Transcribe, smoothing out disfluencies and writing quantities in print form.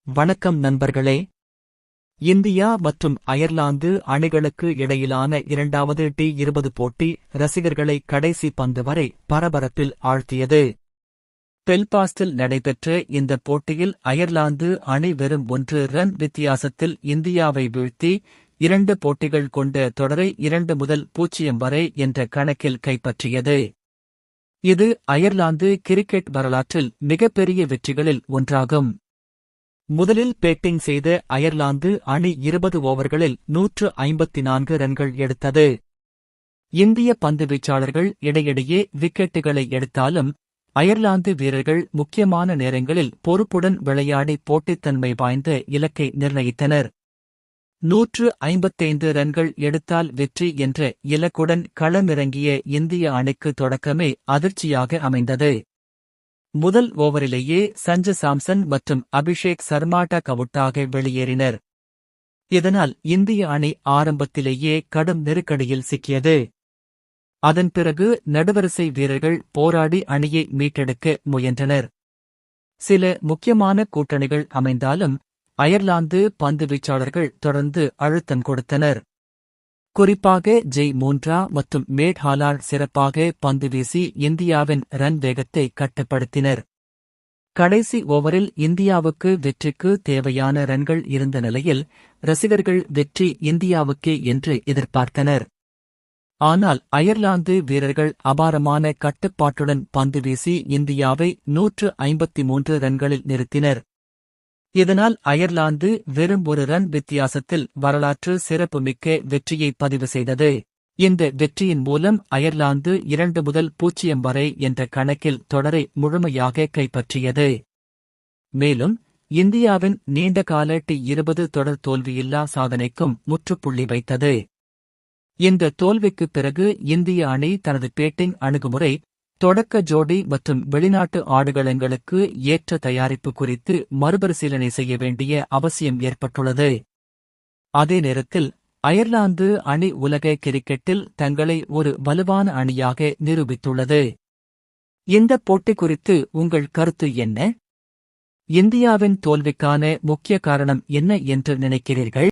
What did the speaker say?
வணக்கம் நண்பர்களே. இந்தியா மற்றும் அயர்லாந்து அணிகளுக்கு இடையிலான இரண்டாவது T20 போட்டி ரசிகர்களை கடைசி பந்து வரை பரபரப்பில் ஆழ்த்தியது. பெல்பாஸ்டில் நடைபெற்ற இந்த போட்டியில் அயர்லாந்து அணி வெறும் 1 ரன் வித்தியாசத்தில் இந்தியாவை வீழ்த்தி 2 போட்டிகள் கொண்ட தொடரை 2-0 வரை என்ற கணக்கில் கைப்பற்றியது. இது அயர்லாந்து கிரிக்கெட் வரலாற்றில் மிகப்பெரிய வெற்றிகளில் ஒன்றாகும். முதலில் பேட்டிங் செய்த அயர்லாந்து அணி 20 ஓவர்களில் 154 ரன்கள் எடுத்தது. இந்திய பந்துவீச்சாளர்கள் இடையிடையே விக்கெட்டுகளை எடுத்தாலும் அயர்லாந்து வீரர்கள் முக்கியமான நேரங்களில் பொறுப்புடன் விளையாடி போட்டித்தன்மை வாய்ந்த இலக்கை நிர்ணயித்தனர். 155 ரன்கள் எடுத்தால் வெற்றி என்ற இலக்குடன் களமிறங்கிய இந்திய அணிக்கு தொடக்கமே அதிர்ச்சியாக அமைந்தது. முதல் ஓவரிலேயே சஞ்சு சாம்சன் மற்றும் அபிஷேக் சர்மா அவுட்டாக வெளியேறினர். இதனால் இந்திய அணி ஆரம்பத்திலேயே கடும் நெருக்கடியில் சிக்கியது. அதன் பிறகு நடுவரிசை வீரர்கள் போராடி அணியை மீட்டெடுக்க முயன்றனர். சில முக்கியமான கூட்டணிகள் அமைந்தாலும் அயர்லாந்து பந்துவீச்சாளர்கள் தொடர்ந்து அழுத்தம் கொடுத்தனர். குறிப்பாக ஜெய் மூன்ரா மற்றும் மேட் ஹாலார்ட் சிறப்பாக பந்து வீசி இந்தியாவின் ரன் வேகத்தை கட்டுப்படுத்தினர். கடைசி ஓவரில் இந்தியாவுக்கு வெற்றிக்கு தேவையான ரன்கள் இருந்த நிலையில் ரசிகர்கள் வெற்றி இந்தியாவுக்கே என்று எதிர்பார்த்தனர். ஆனால் அயர்லாந்து வீரர்கள் அபாரமான கட்டுப்பாட்டுடன் பந்து வீசி இந்தியாவை 153 ரன்களில் நிறுத்தினர். இதனால் அயர்லாந்து வெறும் 1 ரன் வித்தியாசத்தில் வரலாற்று சிறப்புமிக்க வெற்றியை பதிவு செய்தது. இந்த வெற்றியின் மூலம் அயர்லாந்து 2-0 வரை என்ற கணக்கில் தொடரை முழுமையாக கைப்பற்றியது. மேலும் இந்தியாவின் நீண்டகால T20 தொடர் தோல்வியில்லா சாதனைக்கும் முற்றுப்புள்ளி வைத்தது. இந்த தோல்விக்குப் பிறகு இந்திய அணி தனது பேட்டிங் அணுகுமுறை, தொடக்க ஜோடி மற்றும் வெளிநாட்டு ஆடுகளங்களுக்கு ஏற்ற தயாரிப்பு குறித்து மறுபரிசீலனை செய்ய வேண்டிய அவசியம் ஏற்பட்டுள்ளது. அதே நேரத்தில் அயர்லாந்து அணி உலக கிரிக்கெட்டில் தங்களை ஒரு வலுவான அணியாக நிரூபித்துள்ளது. இந்த போட்டி குறித்து உங்கள் கருத்து என்ன? இந்தியாவின் தோல்விக்கான முக்கிய காரணம் என்ன என்று நினைக்கிறீர்கள்?